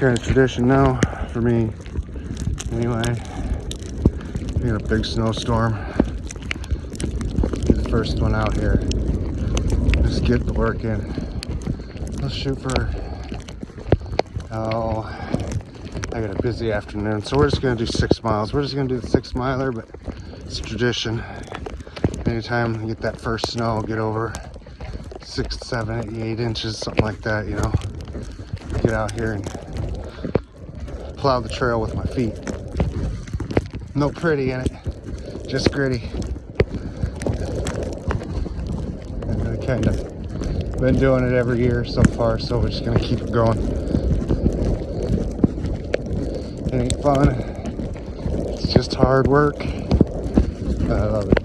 kind of tradition now for me. Anyway, we got a big snowstorm. Be the first one out here. Just get the work in. Let's shoot for, oh, I got a busy afternoon, so we're just gonna do 6 miles. We're just gonna do the 6 miler, but it's a tradition. Anytime you get that first snow, get over 6, 7, 8 inches, something like that, you know. Get out here and plow the trail with my feet. No pretty in it, just gritty. And I kind of been doing it every year so far, so we're just gonna keep it going. It ain't fun, it's just hard work, but I love it.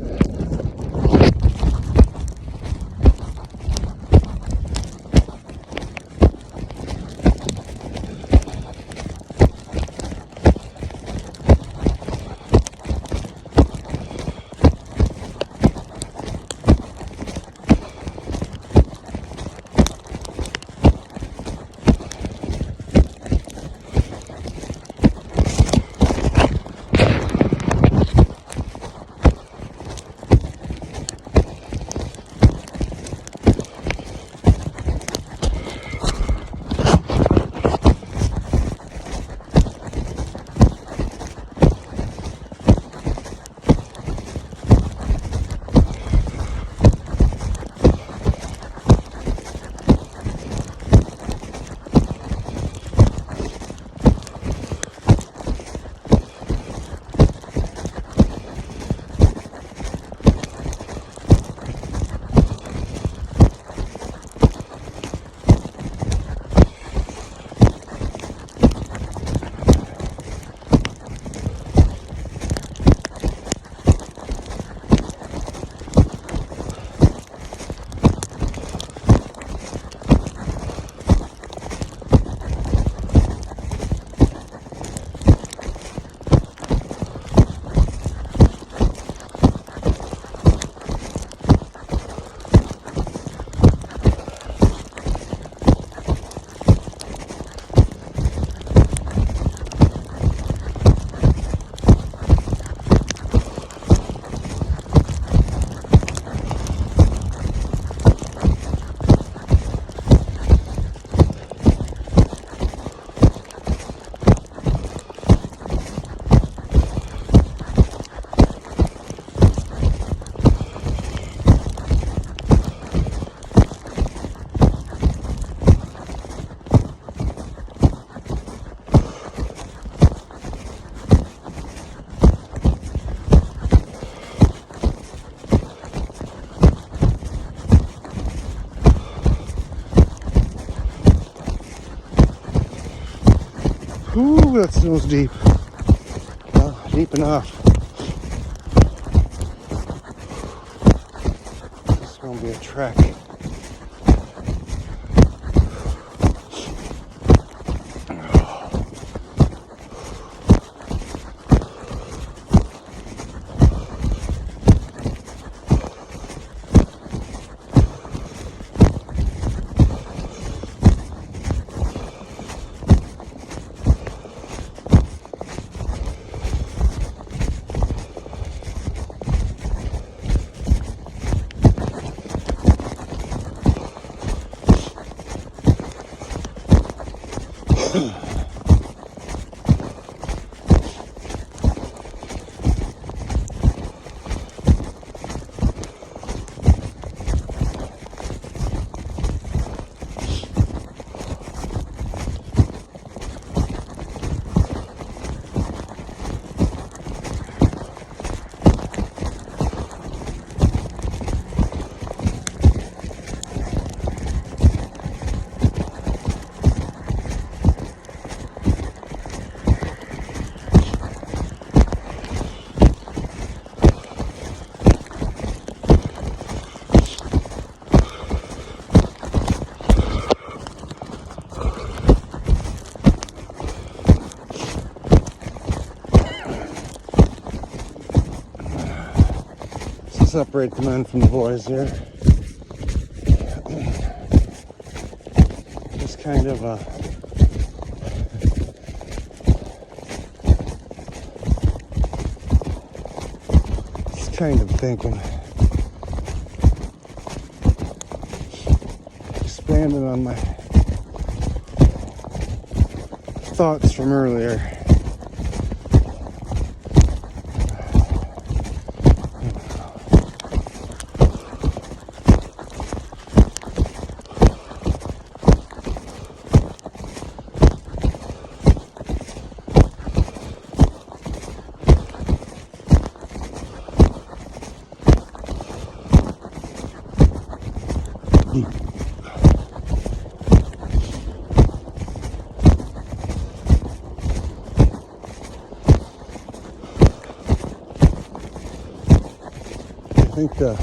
Ooh, that snow's deep. Well, deep enough. This is gonna be a trek. Separate the men from the boys here. Just kind of kind of thinking, expanding on my thoughts from earlier. I think the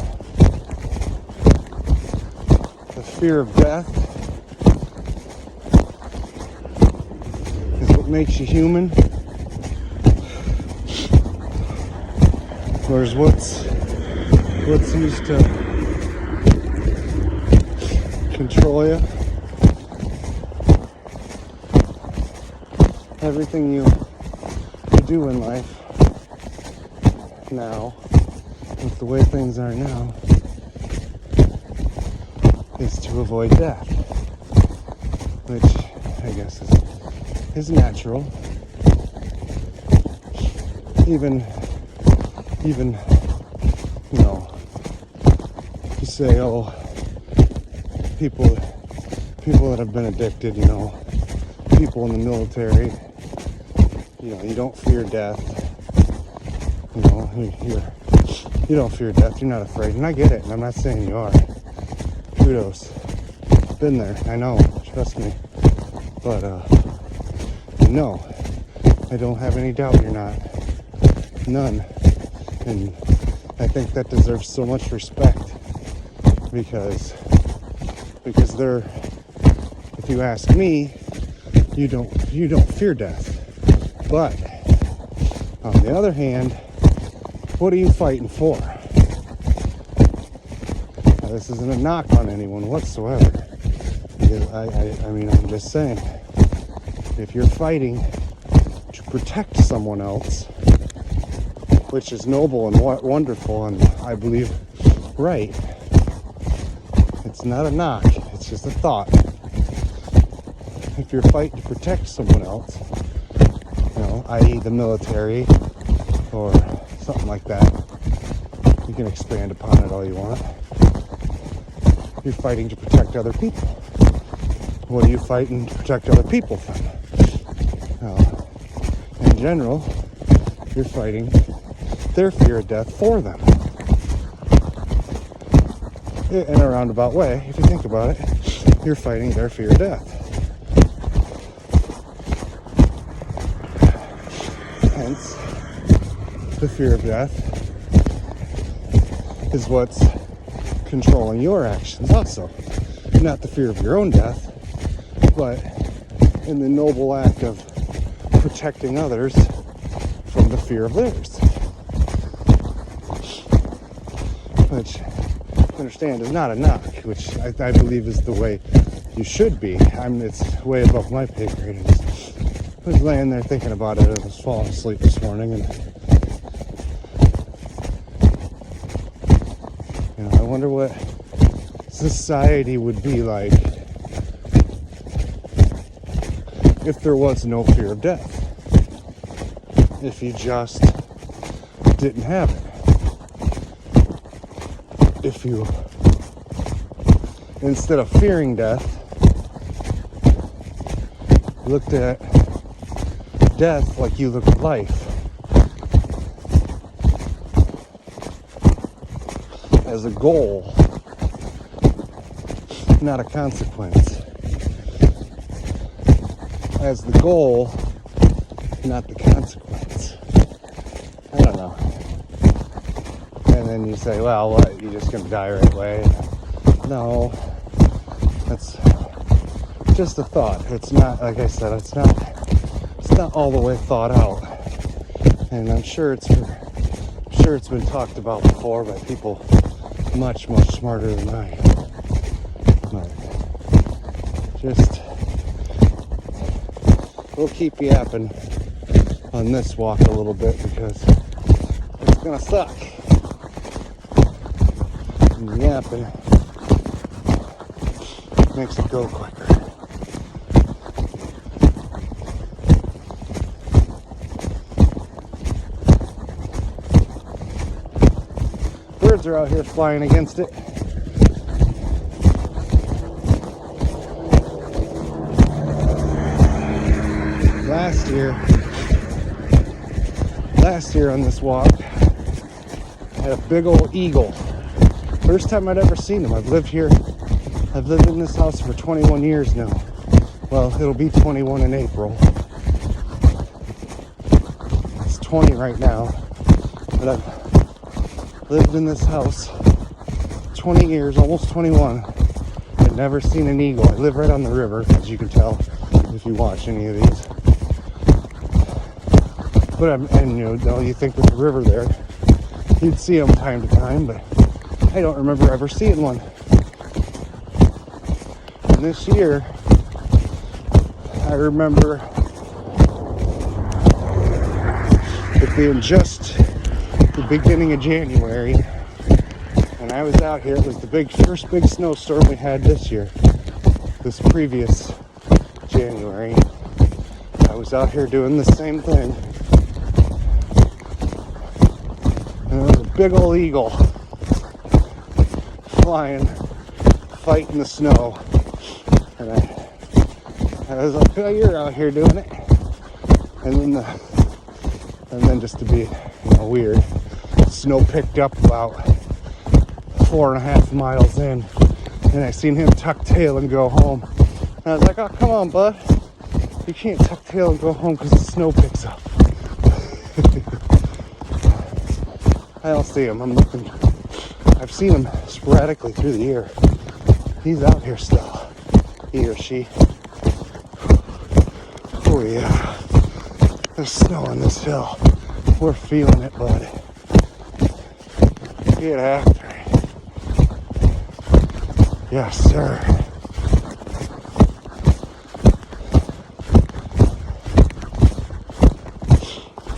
fear of death is what makes you human. Whereas what's used to control you, everything you do in life now, with the way things are now, is to avoid death, which I guess is natural. Even you know, you say, oh, people that have been addicted, you know, people in the military, you know, you don't fear death. You know, you don't fear death. You're not afraid, and I get it. And I'm not saying you are. Kudos. Been there. I know. Trust me. But no, I don't have any doubt you're not. None. And I think that deserves so much respect because they're, if you ask me, you don't fear death. But on the other hand, what are you fighting for? Now, this isn't a knock on anyone whatsoever. I mean, I'm just saying, if you're fighting to protect someone else, which is noble and wonderful, and I believe right, it's not a knock, it's just a thought. If you're fighting to protect someone else, you know, i.e. the military or something like that, you can expand upon it all you want. You're fighting to protect other people. What are you fighting to protect other people from? Well, in general, you're fighting their fear of death for them. In a roundabout way, if you think about it, you're fighting their fear of death. Hence, the fear of death is what's controlling your actions also. Not the fear of your own death, but in the noble act of protecting others from the fear of theirs. Which, understand, is not a knock, which I believe is the way you should be. It's way above my pay grade. I was laying there thinking about it. I was falling asleep this morning, and you know, I wonder what society would be like if there was no fear of death. If you just didn't have it. If you, instead of fearing death, looked at death like you look at life, as a goal, not a consequence. As the goal, not the consequence. I don't know. And then you say, well, what, you're just going to die right away? No, that's just a thought. It's not, like I said, it's not all the way thought out. And I'm sure it's been talked about before by people much, much smarter than I am. But just, we'll keep yapping on this walk a little bit because it's gonna suck. happen. Makes it go quicker. Birds are out here flying against it. Last year on this walk, I had a big old eagle. First time I'd ever seen him. I've lived in this house for 21 years now. Well, it'll be 21 in April. It's 20 right now, but I've lived in this house 20 years, almost 21. I've never seen an eagle. I live right on the river, as you can tell if you watch any of these. But you think with the river there, you'd see them time to time, but I don't remember ever seeing one. And this year, I remember it being just the beginning of January, and I was out here. It was the first big snowstorm we had this year, this previous January. I was out here doing the same thing. And there was a big old eagle flying, fighting the snow. And I was like, oh, you're out here doing it. And then just to be weird, snow picked up about 4.5 miles in. And I seen him tuck tail and go home. And I was like, oh, come on, bud. You can't tuck tail and go home because the snow picks up. I don't see him. I'm looking. I've seen him sporadically through the year. He's out here still. He or she. Oh yeah. There's snow on this hill. We're feeling it, bud. Get after it. Yes, sir.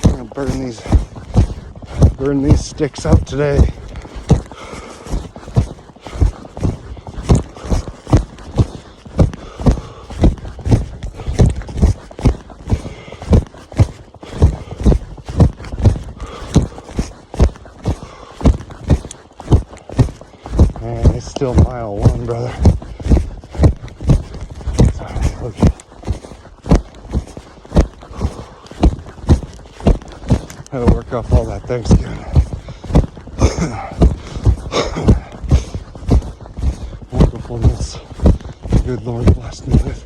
I'm gonna burn these sticks out today. Man, it's still mile 1, brother. Sorry, okay. Gotta work off all that Thanksgiving. Wonderfulness the good Lord blessed me with.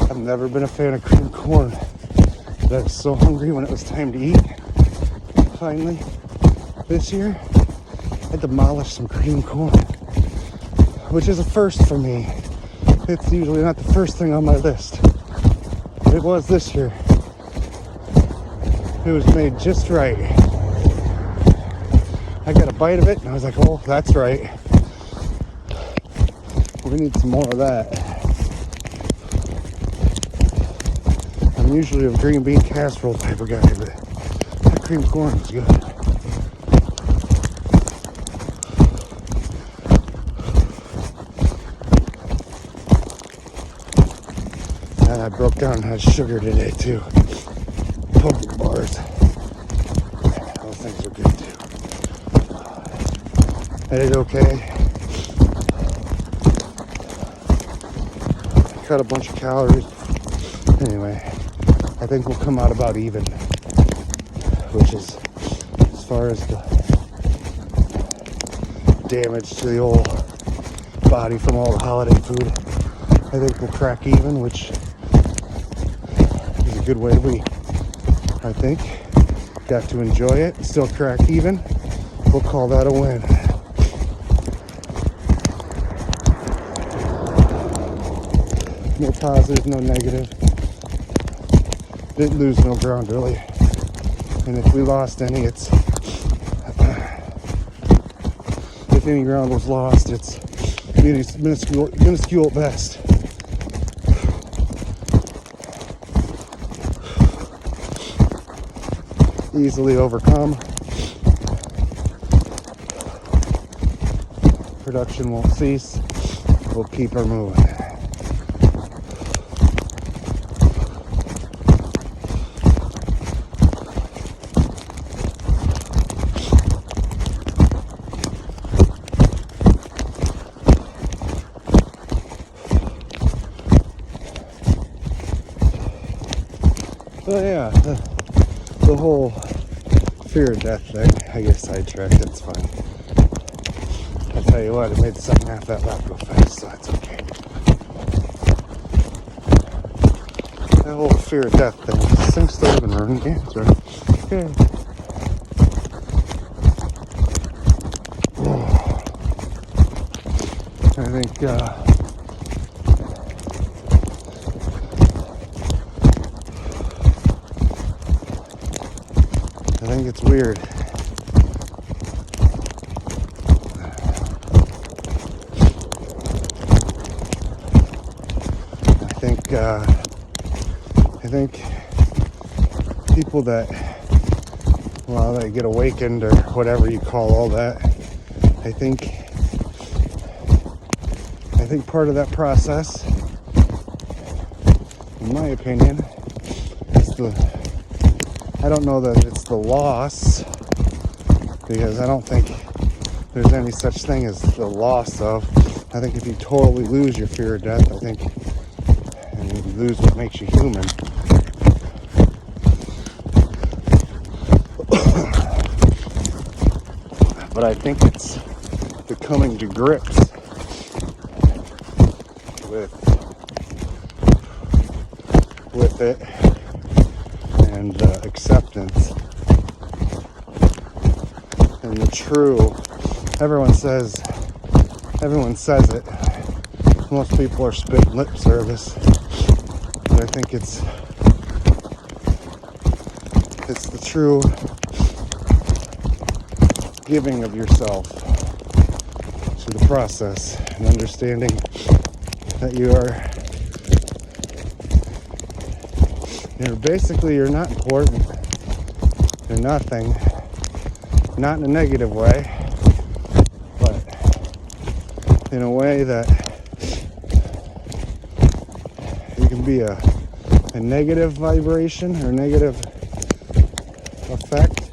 I've never been a fan of cream corn, but I was so hungry when it was time to eat. Finally, this year, I demolished some cream corn, which is a first for me. It's usually not the first thing on my list, but it was this year. It was made just right. I got a bite of it and I was like, oh, that's right. We need some more of that. I'm usually a green bean casserole type of guy, but that cream corn is good. And I broke down and had sugar today too. Pumpkin bars. Those things are good too. I did okay. Cut a bunch of calories. Anyway, I think we'll come out about even, which is, as far as the damage to the old body from all the holiday food, I think we'll crack even, which is a good way to be. I think. Got to enjoy it. Still crack even. We'll call that a win. No positive, no negative. Didn't lose no ground really. And if we lost any, if any ground was lost, it's minuscule at best. easily overcome. Production won't cease. We'll keep her moving. But yeah, the whole fear of death thing, I get sidetracked, that's fine. I tell you what, it made the second half of that lap go fast, so it's okay. That whole fear of death thing, this thing's still even running games, right? Okay. I think, it's weird. I think people that, well, they get awakened or whatever you call all that, I think part of that process, in my opinion, is I don't know that it's the loss, because I don't think there's any such thing as the loss of. I think if you totally lose your fear of death, I think, and you lose what makes you human. But I think it's the coming to grips with it and acceptance and the true. Everyone says it. Most people are spitting lip service, but I think it's the true giving of yourself to the process and understanding that you're not important, you're nothing, not in a negative way, but in a way that you can be a negative vibration or negative effect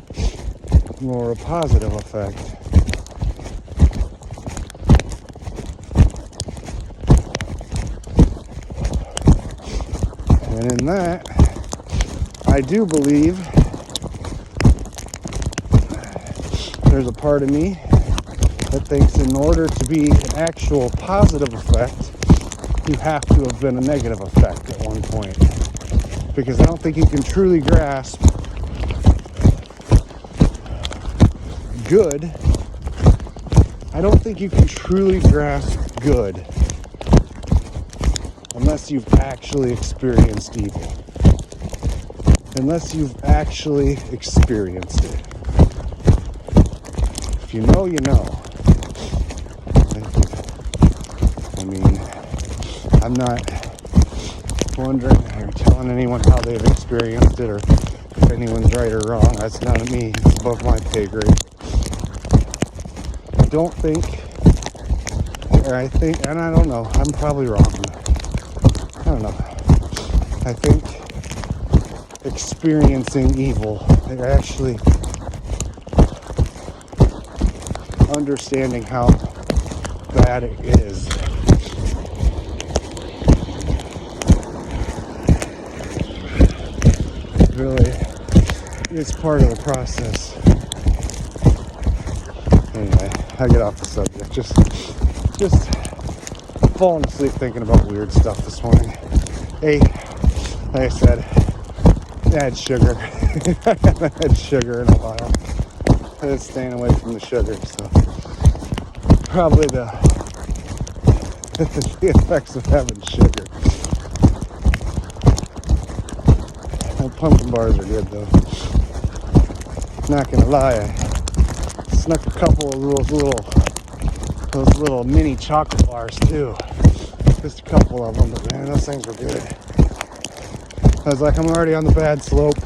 or a positive effect. And in that, I do believe there's a part of me that thinks in order to be an actual positive effect, you have to have been a negative effect at one point. Because I don't think you can truly grasp good. I don't think you can truly grasp good unless you've actually experienced evil. Unless you've actually experienced it. If you know, you know. I mean, I'm not wondering or telling anyone how they've experienced it or if anyone's right or wrong. That's not me. It's above my pay grade. I don't think, or I think, and I don't know, I'm probably wrong. I don't know. I think experiencing evil, actually understanding how bad it is, really is part of the process. Anyway, I get off the subject. Just falling asleep thinking about weird stuff this morning. Hey, like I said, I had sugar. I haven't had sugar in a while. I was staying away from the sugar, so probably the effects of having sugar. Pumpkin bars are good though. Not gonna lie, I snuck a couple of those little mini chocolate bars too. Just a couple of them, but man, those things were good. I was like, I'm already on the bad slope.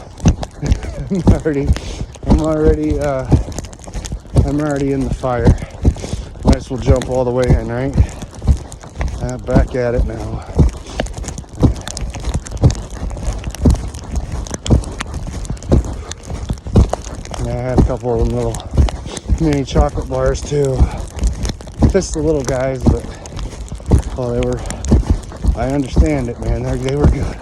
I'm already in the fire. Might as well jump all the way in, right? Back at it now. And I had a couple of them little mini chocolate bars too. Just the little guys, but I understand it, man. They were good.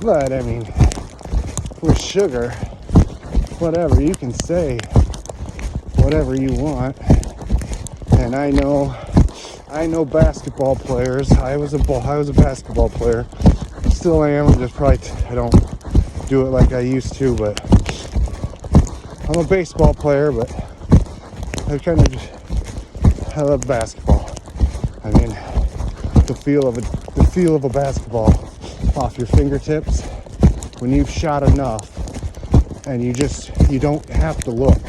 But I mean, with sugar, whatever, you can say whatever you want. And I know basketball players. I was a basketball player. Still am. I don't do it like I used to, but I'm a baseball player, but I love basketball. I mean, the feel of a basketball off your fingertips when you've shot enough, and you don't have to look.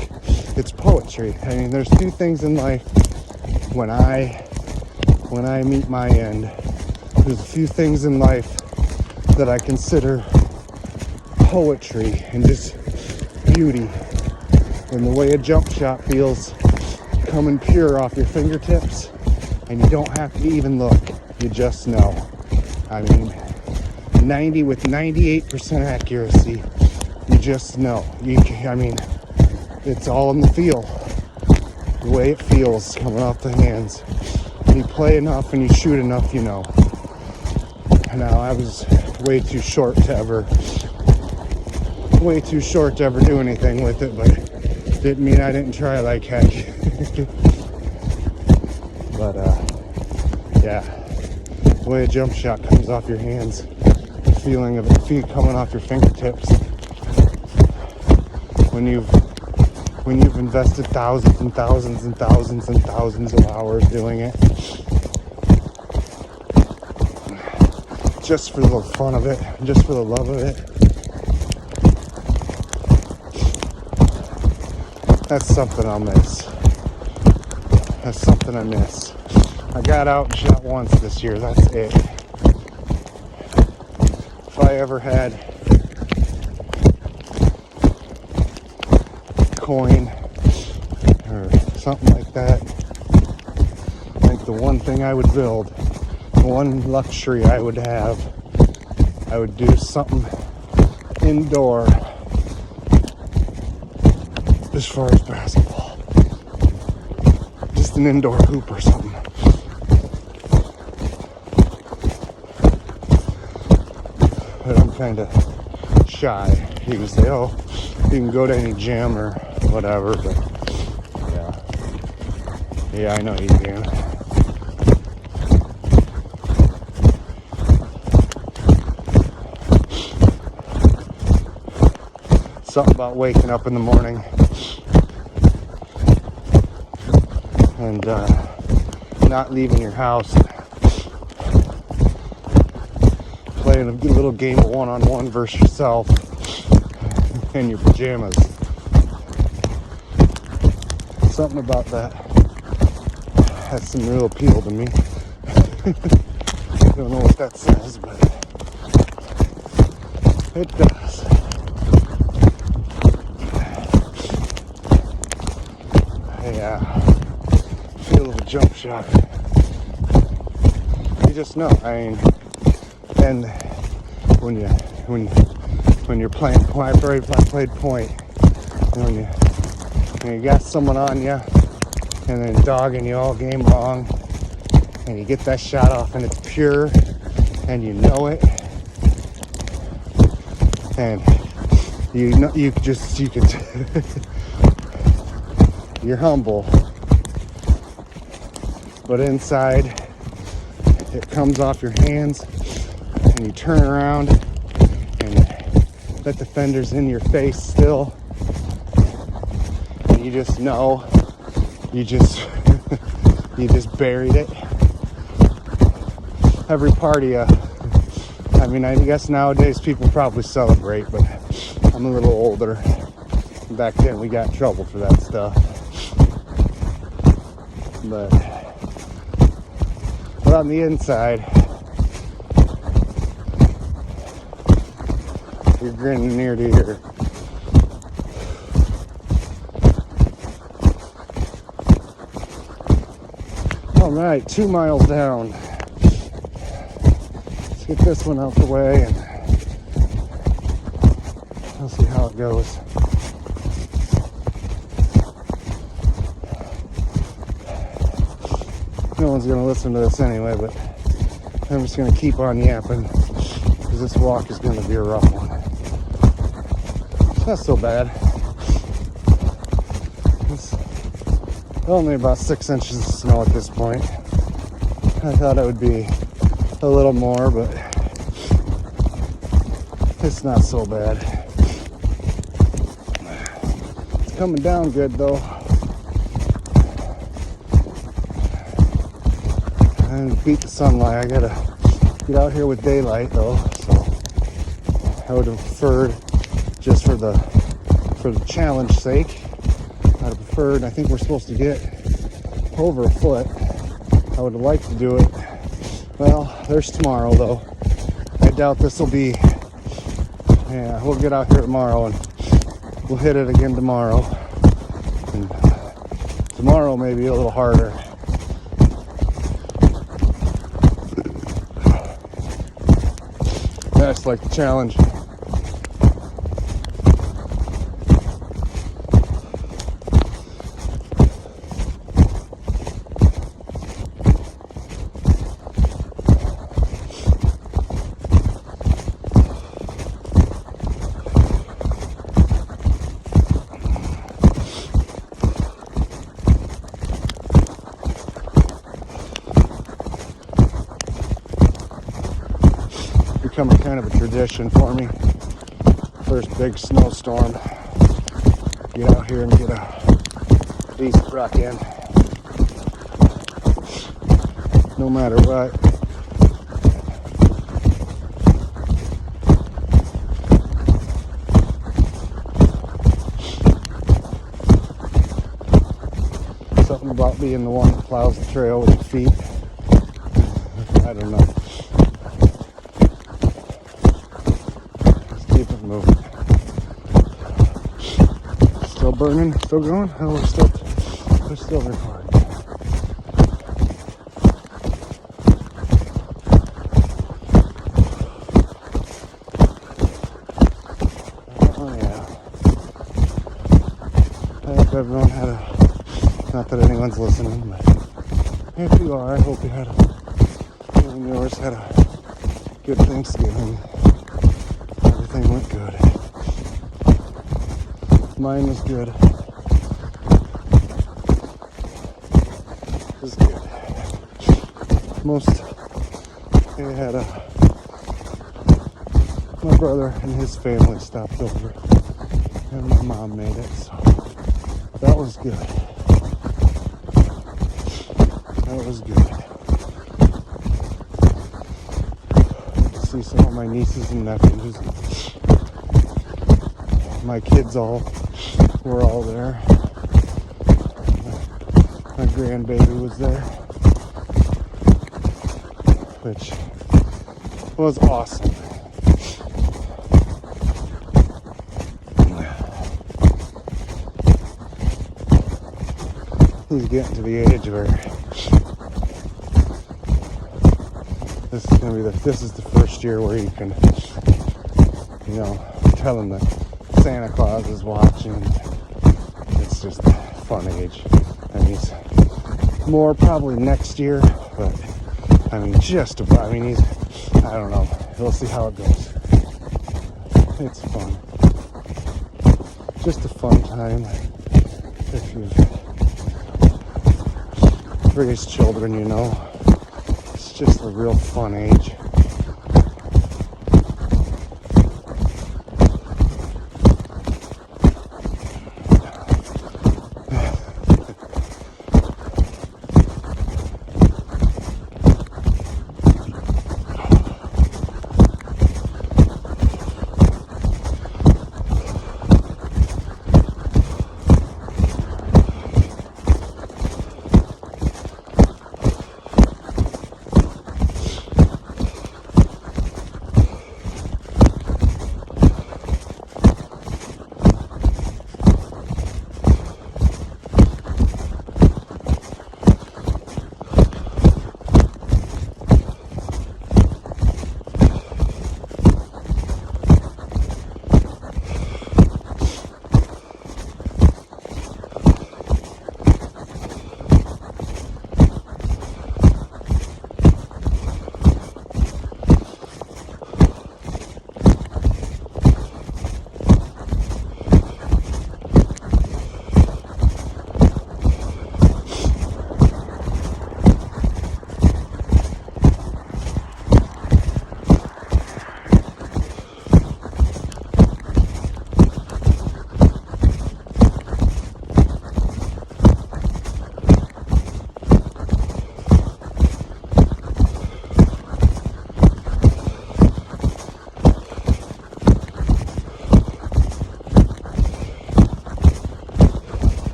It's poetry. I mean, there's two things in life when I meet my end. There's a few things in life that I consider poetry and just beauty. And the way a jump shot feels coming pure off your fingertips, and you don't have to even look. You just know. I mean, 98% accuracy. You just know. It's all in the feel. The way it feels coming off the hands. When you play enough and you shoot enough, you know. Now, I was way too short to ever do anything with it, but didn't mean I didn't try like heck. But yeah, the way a jump shot comes off your hands, the feeling of it coming off your fingertips, when you've invested thousands and thousands and thousands and thousands of hours doing it, just for the fun of it, just for the love of it. That's something I'll miss. That's something I miss. I got out and shot once this year. That's it. If I ever had a coin or something like that, I think the one thing I would build, the one luxury I would have, I would do something indoor as far as basketball. Just an indoor hoop or something. But I'm kind of shy. You can say, oh, you can go to any gym or whatever, but yeah, I know you can. Something about waking up in the morning and not leaving your house, playing a little game of one-on-one versus yourself in your pajamas. Something about that has some real appeal to me. I don't know what that says, but it does. Yeah, feel of a jump shot. You just know. I mean, and when you're playing point, I played point. When you got someone on you, and then dogging you all game long, and you get that shot off, and it's pure, and you know it, and you could. You're humble, but inside it comes off your hands, and you turn around, and that defender's in your face still, and you just know you just buried it. Every party, I mean, I guess nowadays people probably celebrate, but I'm a little older. Back then we got in trouble for that stuff. But on the inside, You're grinning ear to ear. All right, 2 miles down. Let's get this one out the way and we'll see how it goes. No one's gonna listen to this anyway, but I'm just gonna keep on yapping because this walk is gonna be a rough one. It's not so bad. It's only about 6 inches of snow at this point. I thought it would be a little more, but it's not so bad. It's coming down good though. And beat the sunlight. I gotta get out here with daylight though, so I would have preferred, just for the challenge sake, I'd have preferred, I think we're supposed to get over a foot. I would have liked to do it. Well, there's tomorrow though. I doubt this will be, yeah, we'll get out here tomorrow and we'll hit it again tomorrow. And tomorrow may be a little harder. That's like the challenge. Becoming kind of a tradition for me. First big snowstorm, get out here and get a decent ruck in. No matter what. Something about being the one that plows the trail with your feet. I don't know. Moving. Still burning, still going? Oh, we're still recording. Oh yeah. I hope everyone had not that anyone's listening, but if you are, I hope you and yours had a good Thanksgiving. Everything went good. Mine was good. It was good. They had my brother and his family stopped over, and my mom made it, so that was good. That was good. Got to see some of my nieces and nephews. My kids were all there. My grandbaby was there, which was awesome. He's getting to the age where this is the first year where you can, tell him that Santa Claus is watching. It's just a fun age. And he's more probably next year, but he's, I don't know. We'll see how it goes. It's fun. Just a fun time. If you've raised children, it's just a real fun age.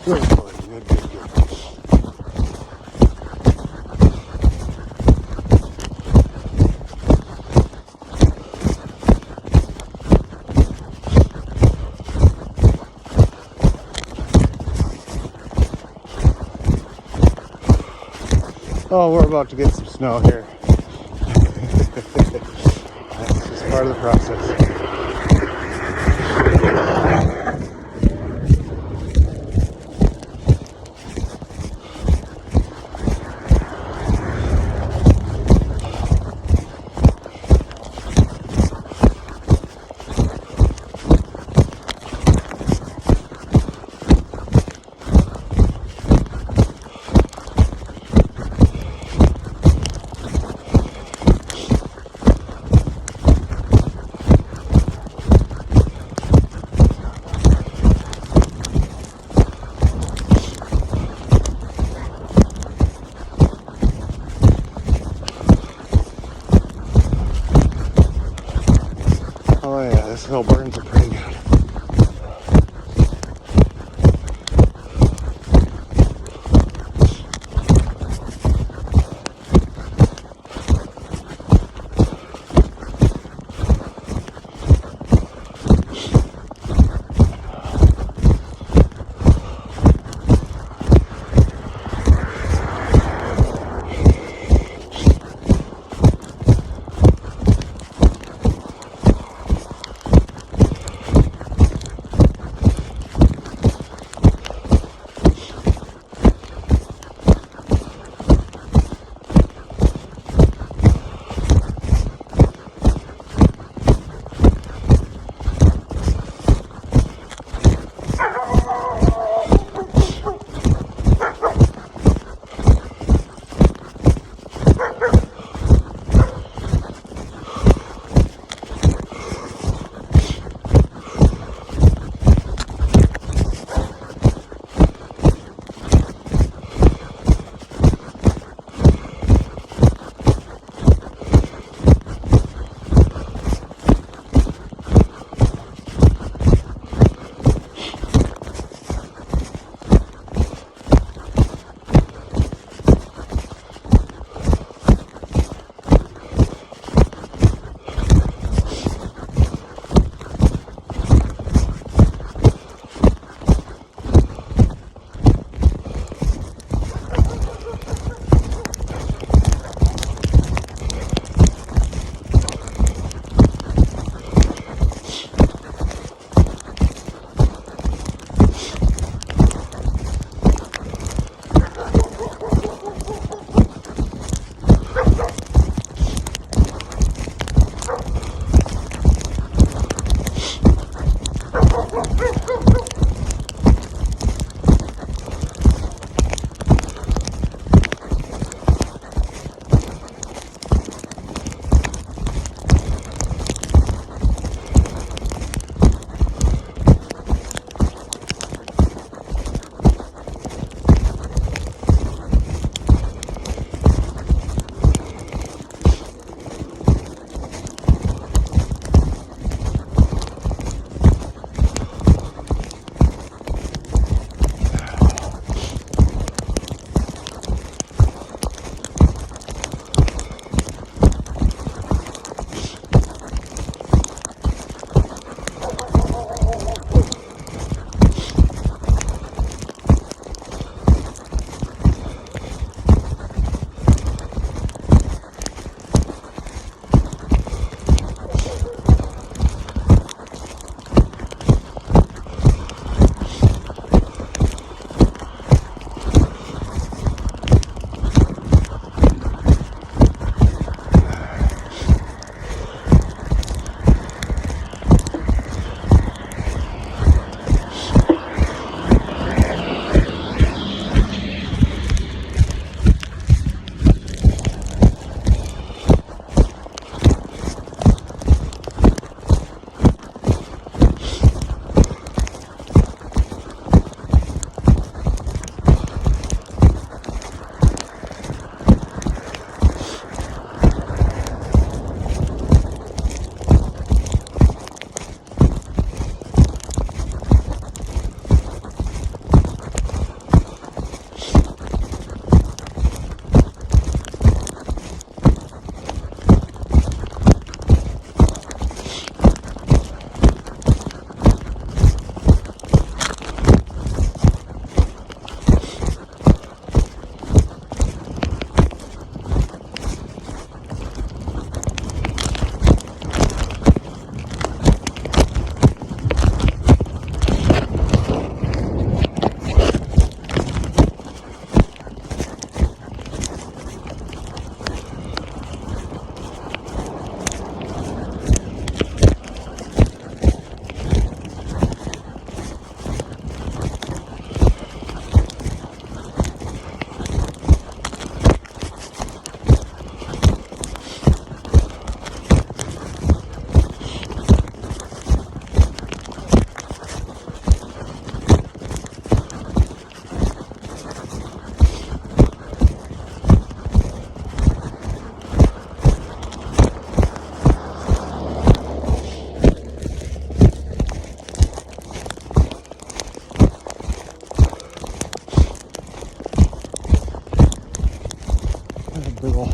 Good boy. Good, good, good. Oh, we're about to get some snow here. That's just part of the process. Oh yeah, this hill burns are pretty good.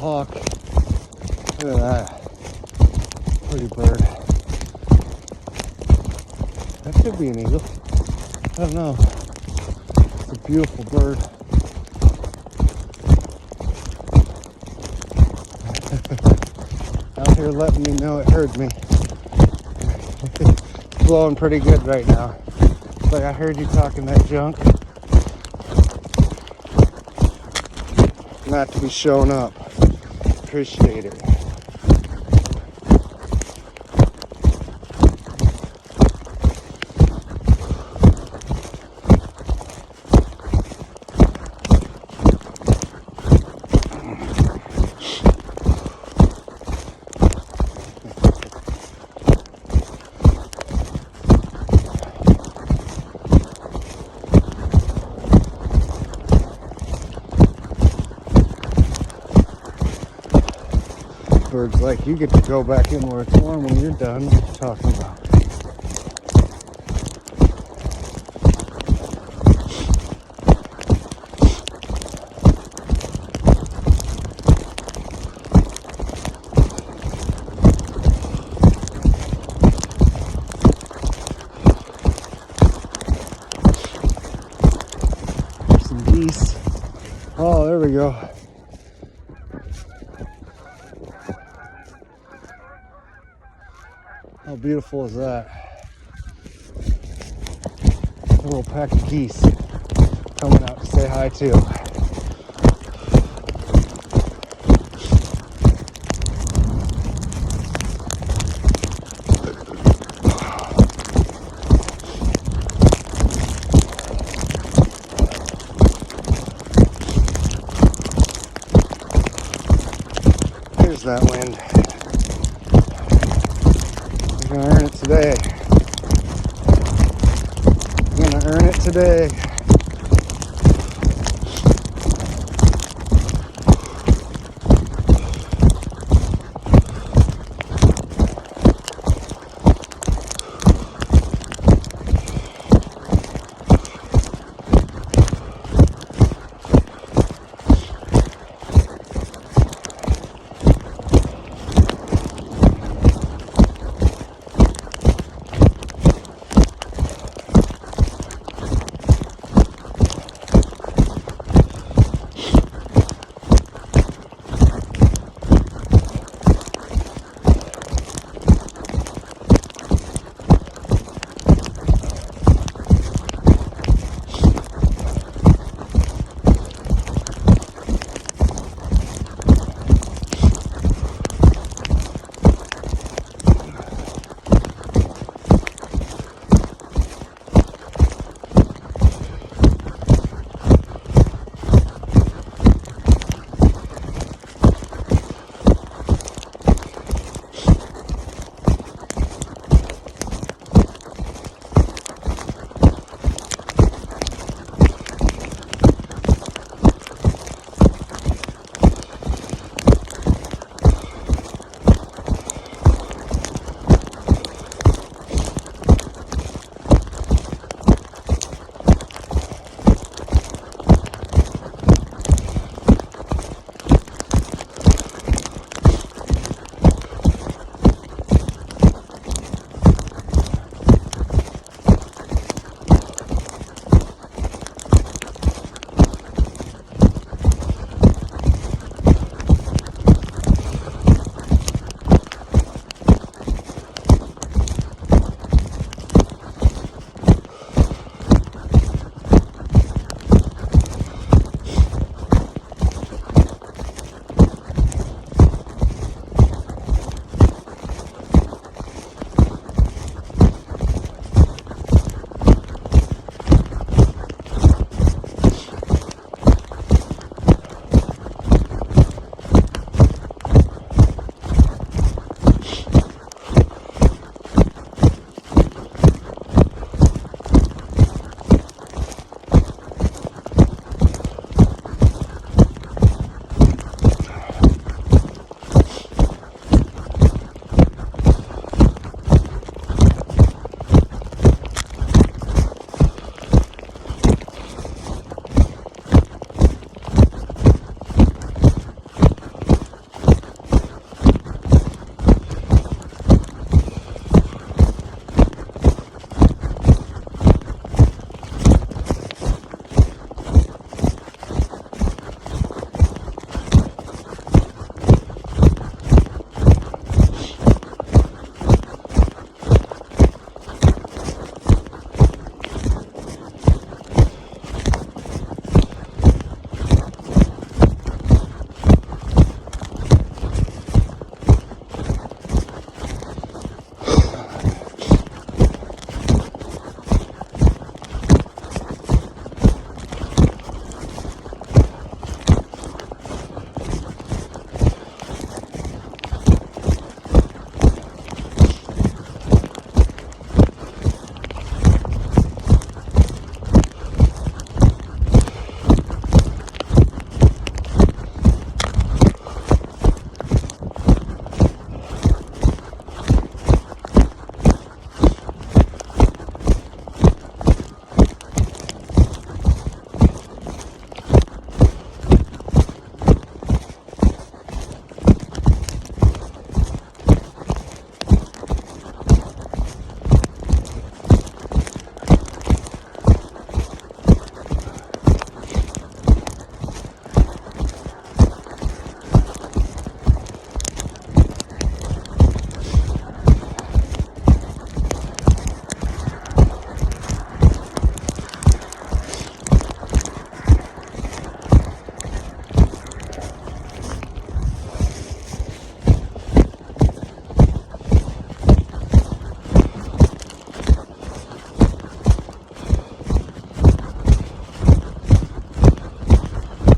hawk. Look at that. Pretty bird. That could be an eagle. I don't know. It's a beautiful bird. Out here letting me know it heard me. It's blowing pretty good right now. It's like, I heard you talking that junk. Not to be showing up. Appreciate it. Birds like, you get to go back in where it's warm when you're done. What are you talking about? Some geese. Oh, there we go. How beautiful is that? A little pack of geese coming out to say hi too. Here's that wind. You're gonna earn it today. You're gonna earn it today.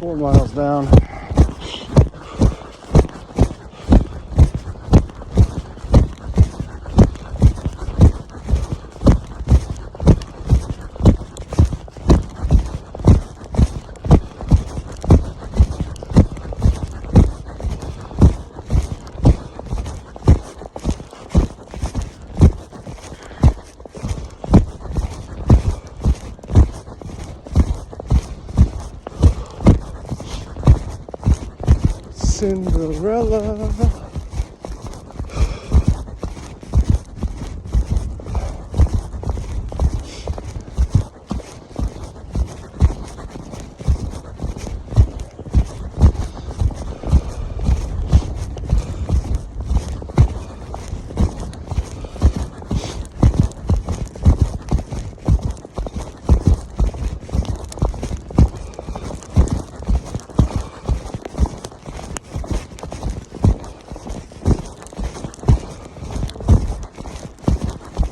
4 miles down. Cinderella.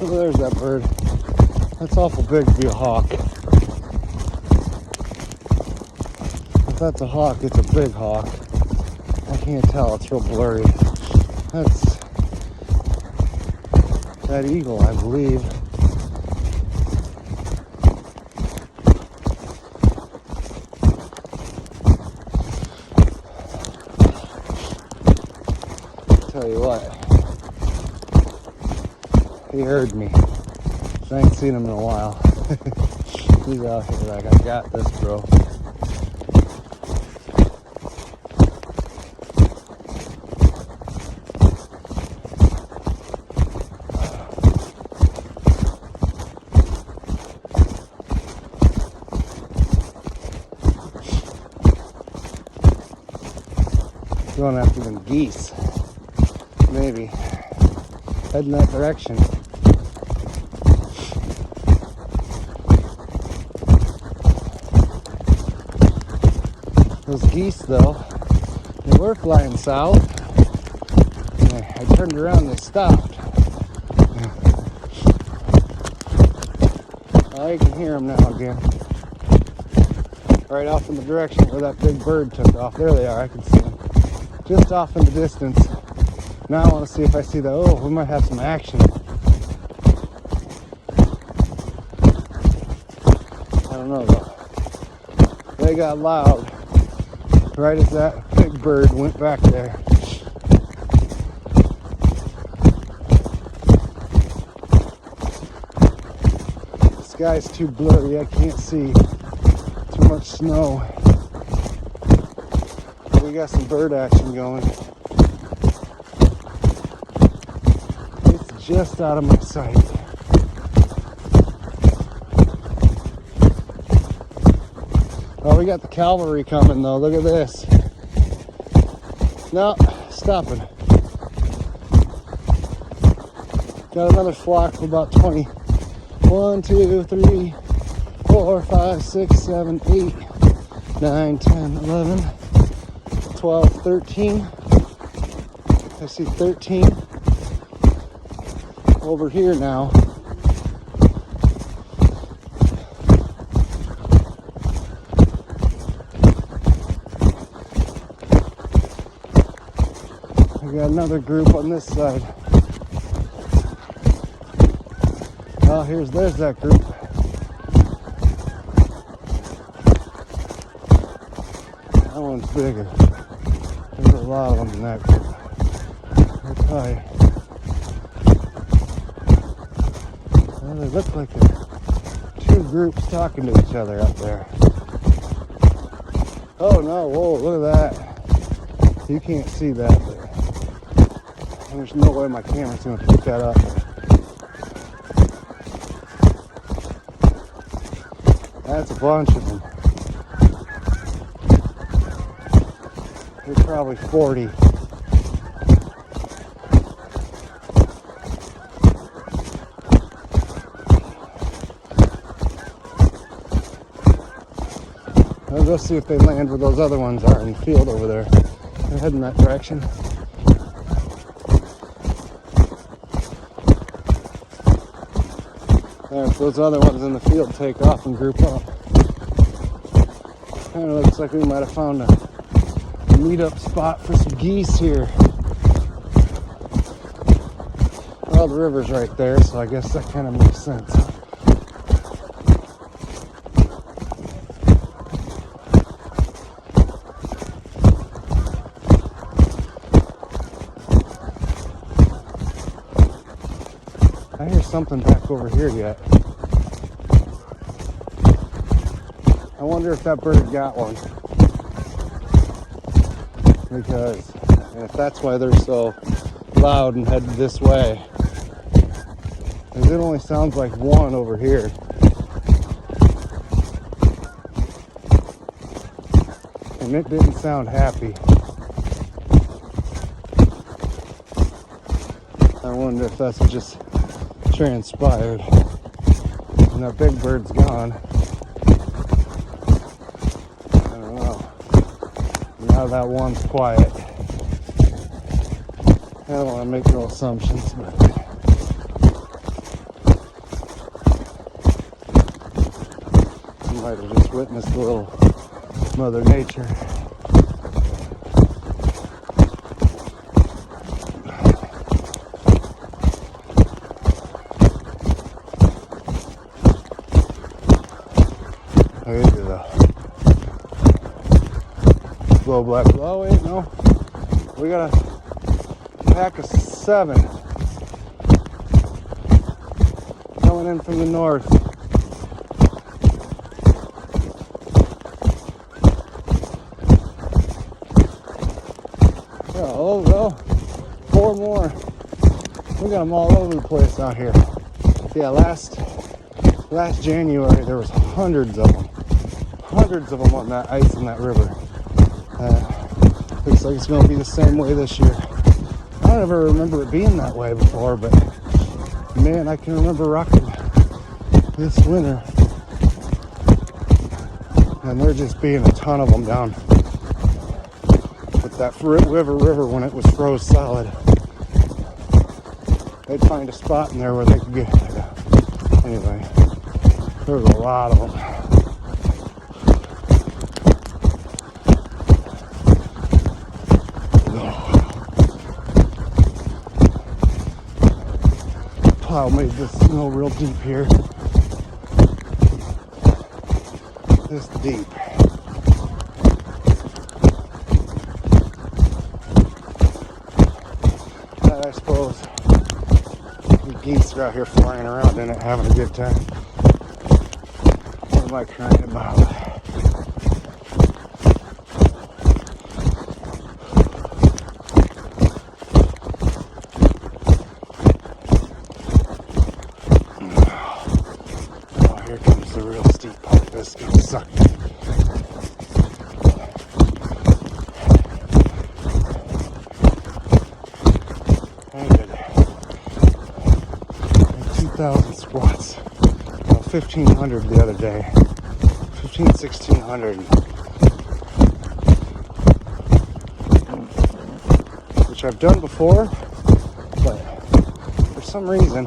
Oh, there's that bird. That's awful big to be a hawk. If that's a hawk, it's a big hawk. I can't tell, it's real blurry. That's that eagle, I believe. Tell you what. He heard me. I ain't seen him in a while. He's out here like, I got this, bro. Going after them geese. Maybe. Heading that direction. Those geese, though, they were flying south. And I turned around and they stopped. Oh, you can hear them now again. Right off in the direction where that big bird took off. There they are, I can see them. Just off in the distance. Now I want to see if I see the, oh, we might have some action. I don't know, though. They got loud. Right as that big bird went back there. The sky's too blurry, I can't see. Too much snow. But we got some bird action going. It's just out of my sight. Oh, we got the cavalry coming though. Look at this. No, stopping. Got another flock of about 20. 1, 2, 3, 4, 5, 6, 7, 8, 9, 10, 11, 12, 13. I see 13 over here now. We got another group on this side. Oh, there's that group. That one's bigger. There's a lot of them in that group. They're tight. Well, they look like they're two groups talking to each other up there. Oh no, whoa, look at that. You can't see that, but there's no way my camera's gonna pick that up. That's a bunch of them. There's probably 40. I'll go see if they land where those other ones are in the field over there. They're heading that direction. There, if those other ones in the field take off and group up. Kind of looks like we might have found a meetup spot for some geese here. Well, the river's right there, so I guess that kind of makes sense. I hear something back over here yet. I wonder if that bird got one. Because if that's why they're so loud and headed this way, because it only sounds like one over here. And it didn't sound happy. I wonder if that's just transpired. And that big bird's gone. I don't know. Now that one's quiet. I don't want to make no assumptions, but you might have just witnessed a little Mother Nature. Look at the glow black. Oh wait, no. We got a pack of 7 coming in from the north. Oh, well, 4 more. We got them all over the place out here. Yeah, last January there was hundreds of them on that ice in that river. Looks like it's going to be the same way this year. I don't ever remember it being that way before, but man, I can remember rucking this winter, and there just being a ton of them down with that river when it was froze solid. They'd find a spot in there where they could get. Anyway, there was a lot of them. Plow made this snow real deep here. This deep. I suppose the geese are out here flying around in it, having a good time. What am I crying about? Here comes the real steep part. This is gonna suck. I did 2,000 squats. 1,500 the other day. 1,600. Which I've done before, but for some reason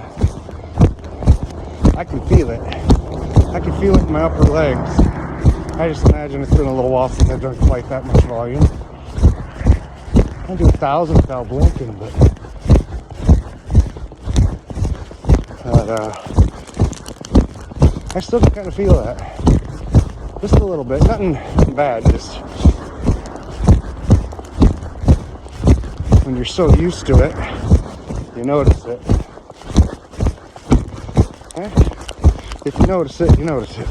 I can feel it. I can feel it in my upper legs. I just imagine it's been a little while since I've done quite that much volume. I can do 1,000 without blinking, but I still kind of feel that. Just a little bit. Nothing bad, just when you're so used to it, you notice it. Okay? If you notice it, you notice it.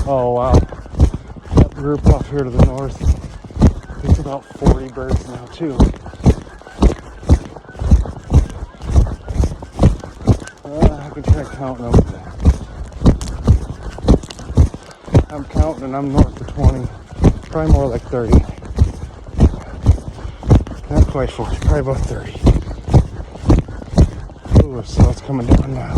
Oh wow, that group off here to the north, it's about 40 birds now too. I can try counting them. I'm counting and I'm north of 20, probably more like 30. Not quite 40, probably about 30. Ooh, so it's coming down now.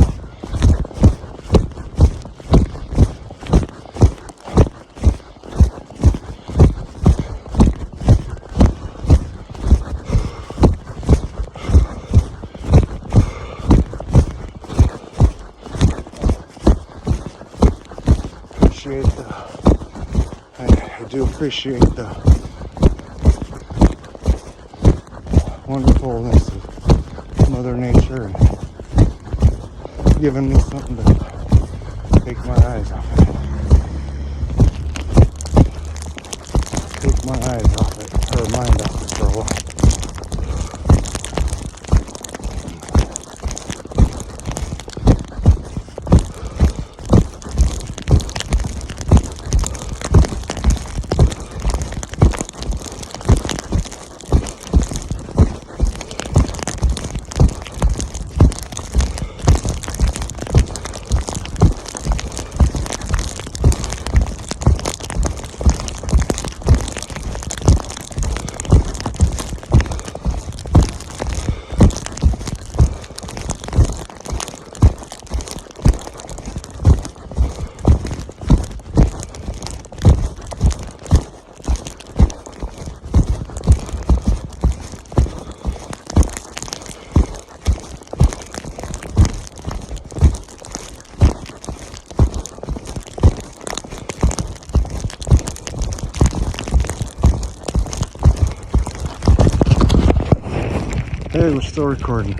appreciate I do appreciate the wonderfulness of Mother Nature and giving me something to take my eyes off it. Take my eyes off it, or mind off it for a while. Hey, we're still recording.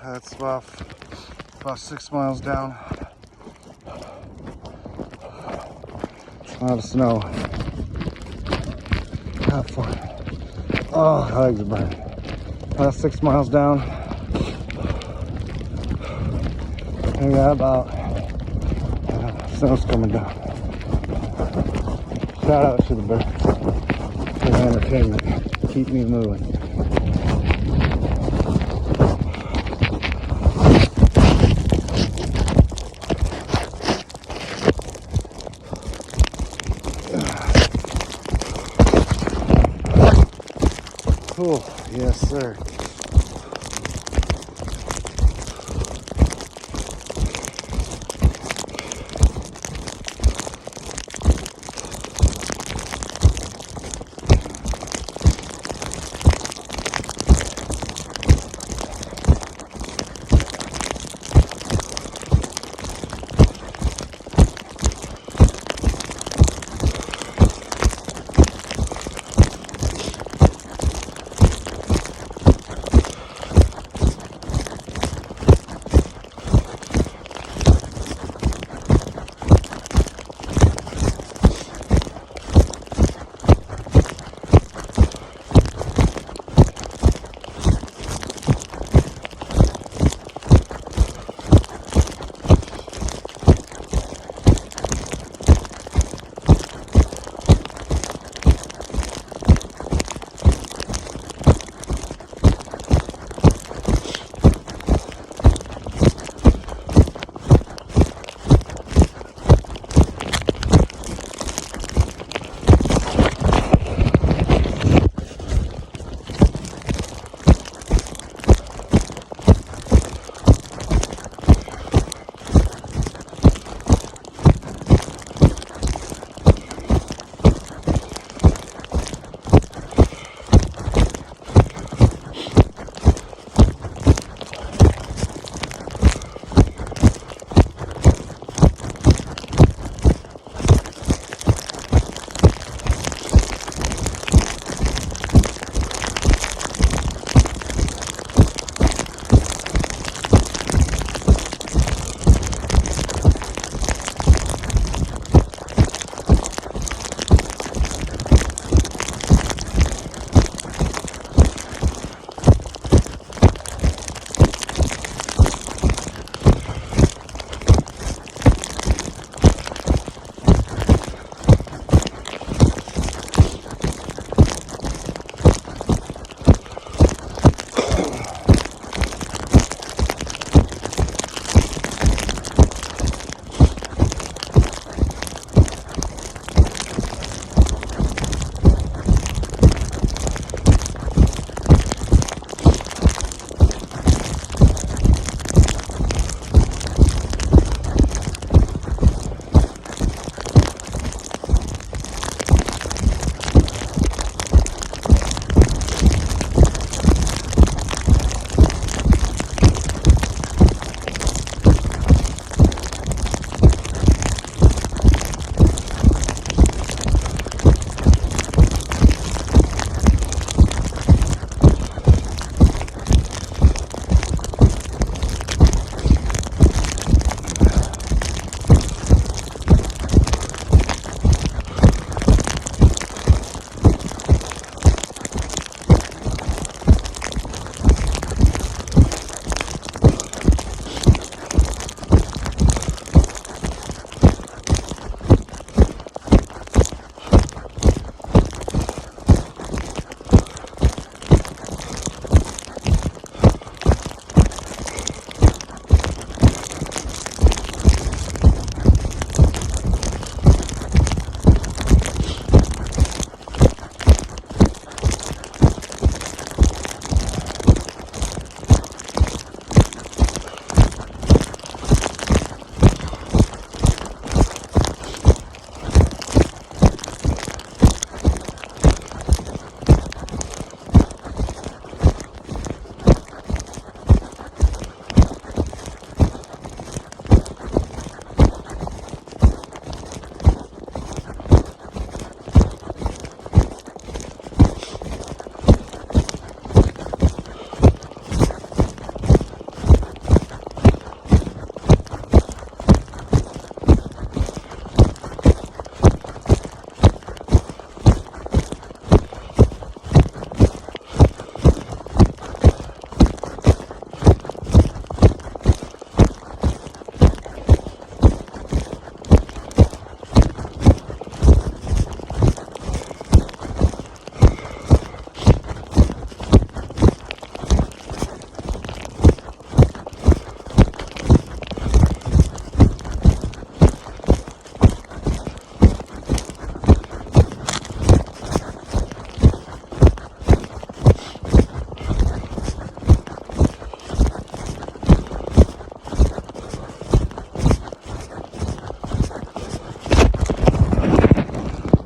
That's about 6 miles down. It's a lot of snow. Not fun. Oh, my legs are burning. About 6 miles down. I got about snow's coming down. Shout out to the birds for the entertainment. Keep me moving. Cool. Yes, sir.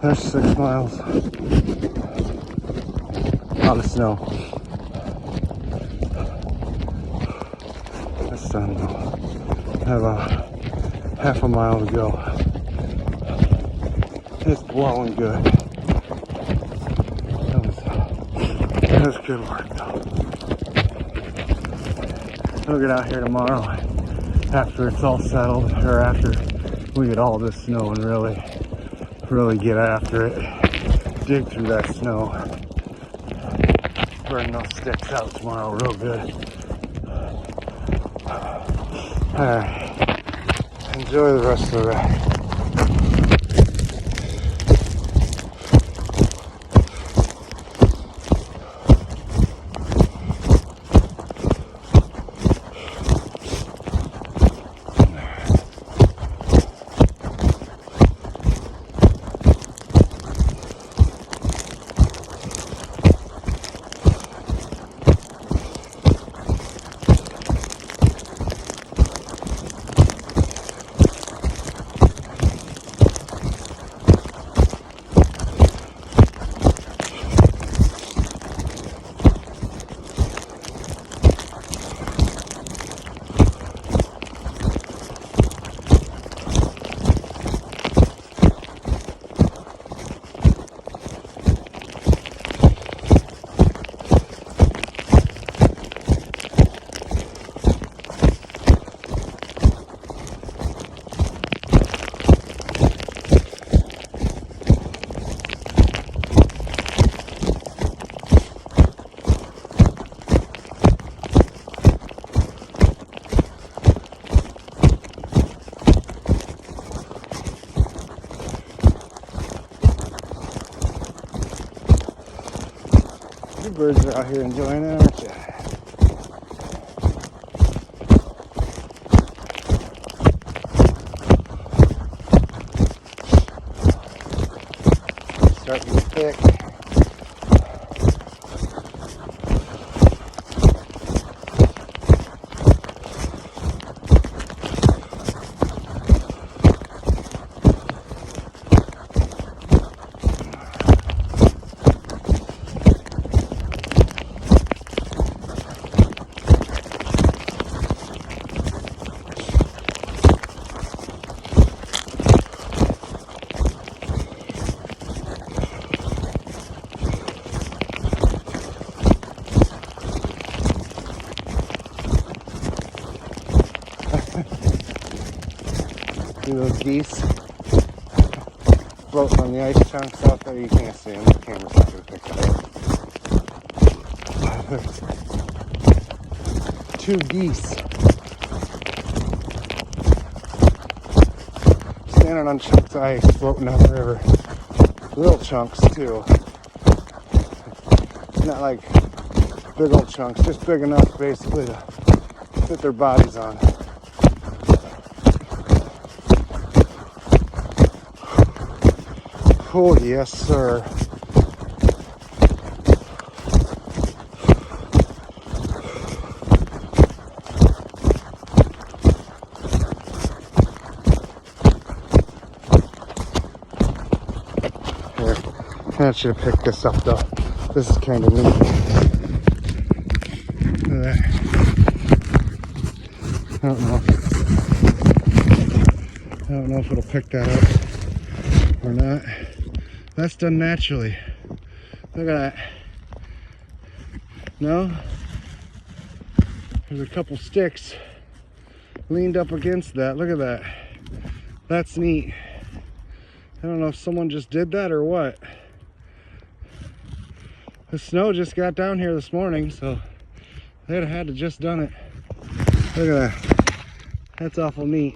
There's 6 miles. On the snow. That's done though. I have a half a mile to go. It's blowing good. That was good work though. I'll get out here tomorrow after it's all settled, or after we get all this snow and really get after it. Dig through that snow. Burn those sticks out tomorrow real good. Alright. Enjoy the rest of the ride. You birds are out here enjoying it, aren't you? Starting to thick. See those geese floating on the ice chunks out there? You can't see them. The camera's not going to pick it up. 2 geese standing on chunks of ice floating down the river. Little chunks too. Not like big old chunks, just big enough basically to fit their bodies on. Oh, yes, sir. Here, I should have picked this up though. This is kind of neat. Look at that. I don't know if it'll pick that up or not. That's done naturally. Look at that. No? There's a couple sticks leaned up against that. Look at that. That's neat. I don't know if someone just did that or what. The snow just got down here this morning, so they'd have had to just done it. Look at that. That's awful neat.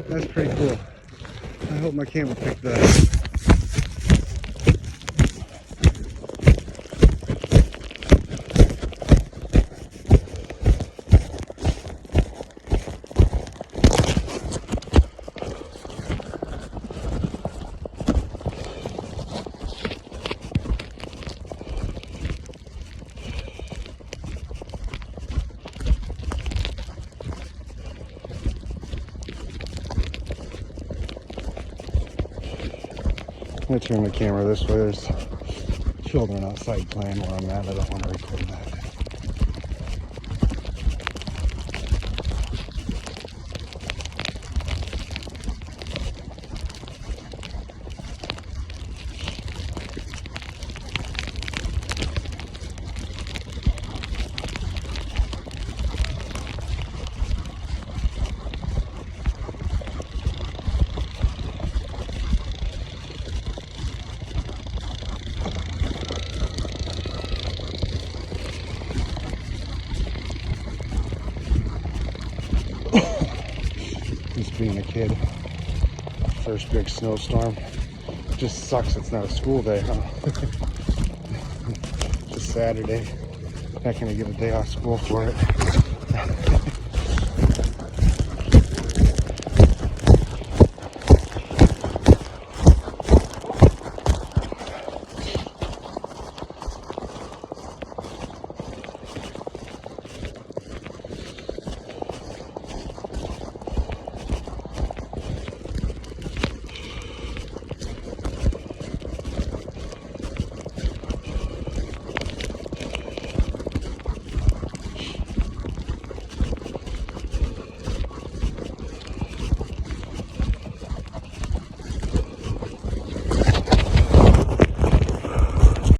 That's pretty cool. I hope my camera picked that up. I'm gonna turn the camera this way. There's children outside playing where I'm at. I don't want to record that. Just being a kid. First big snowstorm. Just sucks it's not a school day, huh? Just Saturday. Not gonna get a day off school for it.